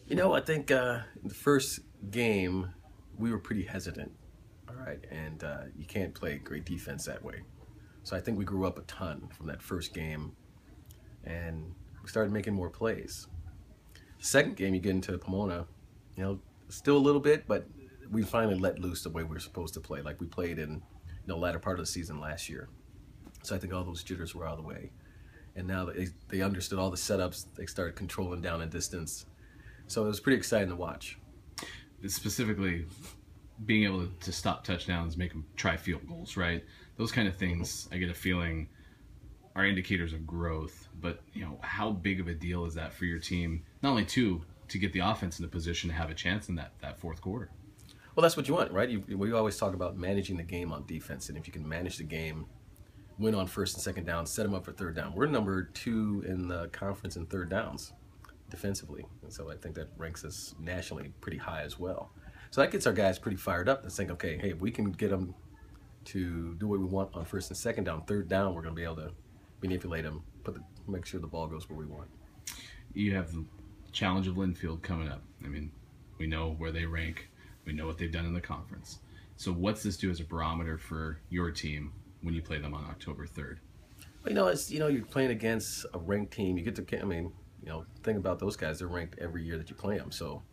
I think in the first game, we were pretty hesitant, all right? And you can't play great defense that way. So I think we grew up a ton from that first game, and we started making more plays. Second game, you get into Pomona, still a little bit, but we finally let loose the way we were supposed to play, like we played in the latter part of the season last year. So I think all those jitters were out of the way. And now they understood all the setups, they started controlling down and distance. So it was pretty exciting to watch. Specifically, being able to stop touchdowns, make them try field goals, right? Those kind of things, I get a feeling, are indicators of growth. But how big of a deal is that for your team? Not only to get the offense in a position to have a chance in that fourth quarter. Well, that's what you want, right? We always talk about managing the game on defense, and if you can manage the game, win on first and second down, set them up for third down. We're number 2 in the conference in third downs defensively, and so I think that ranks us nationally pretty high as well. So that gets our guys pretty fired up and think, okay, hey, if we can get them to do what we want on first and second down, third down, we're going to be able to manipulate them, make sure the ball goes where we want. You have the challenge of Linfield coming up. I mean, we know where they rank. We know what they've done in the conference. So what's this do as a barometer for your team when you play them on October 3rd? Well, you're playing against a ranked team. You get to, think about those guys. They're ranked every year that you play them. So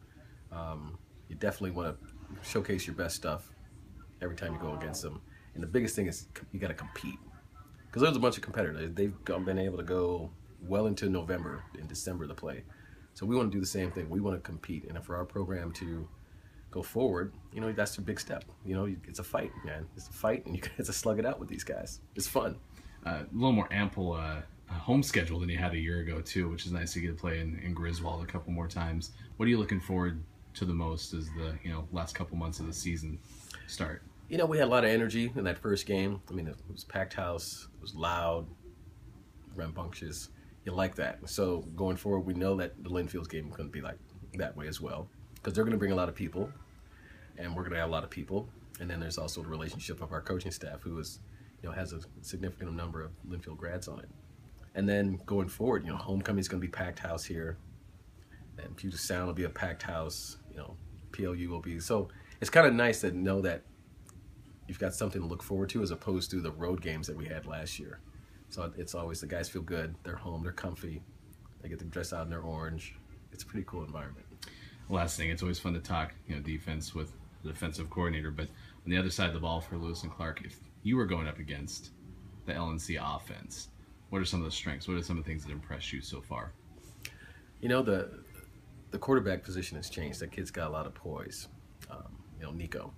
you definitely want to showcase your best stuff every time you go against them. And the biggest thing is you got to compete. Because there's a bunch of competitors. They've been able to go well into November and December to play. So we want to do the same thing. We want to compete. And for our program to go forward, that's a big step. It's a fight, man. It's a fight, and you get to slug it out with these guys. It's fun. A little more ample home schedule than you had a year ago, too, which is nice to get to play in Griswold a couple more times. What are you looking forward to the most as the last couple months of the season start? We had a lot of energy in that first game. I mean, it was packed house. It was loud, rambunctious. You like that. So going forward, we know that the Linfield's game is going to be like that way as well, because they're going to bring a lot of people, and we're going to have a lot of people. And then there's also the relationship of our coaching staff, who is, has a significant number of Linfield grads on it. And then going forward, homecoming's going to be packed house here, and Puget Sound will be a packed house. PLU will be. So it's kind of nice to know that you've got something to look forward to as opposed to the road games that we had last year. So it's always, the guys feel good. They're home. They're comfy. They get to dress out in their orange. It's a pretty cool environment. Last thing, it's always fun to talk, defense with the defensive coordinator, but on the other side of the ball for Lewis and Clark, if you were going up against the LNC offense, what are some of the strengths? What are some of the things that impressed you so far? The quarterback position has changed. That kid's got a lot of poise. Nico.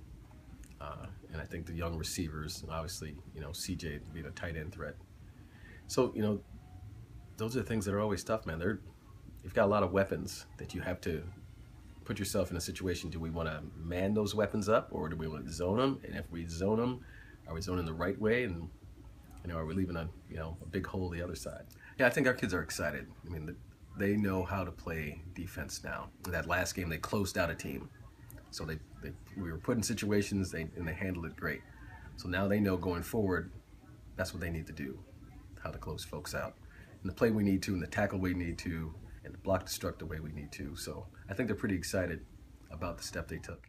And I think the young receivers, and obviously, CJ being a tight end threat. So, those are the things that are always tough, man. You've got a lot of weapons that you have to put yourself in a situation. Do we want to man those weapons up, or do we want to zone them? And if we zone them, are we zoning the right way? And are we leaving a big hole the other side? Yeah, I think our kids are excited. I mean, they know how to play defense now. In that last game, they closed out a team, so we were put in situations and they handled it great. So now they know going forward, that's what they need to do, how to close folks out, and the play we need to, and the tackle we need to, and the block destruct the way we need to. So I think they're pretty excited about the step they took.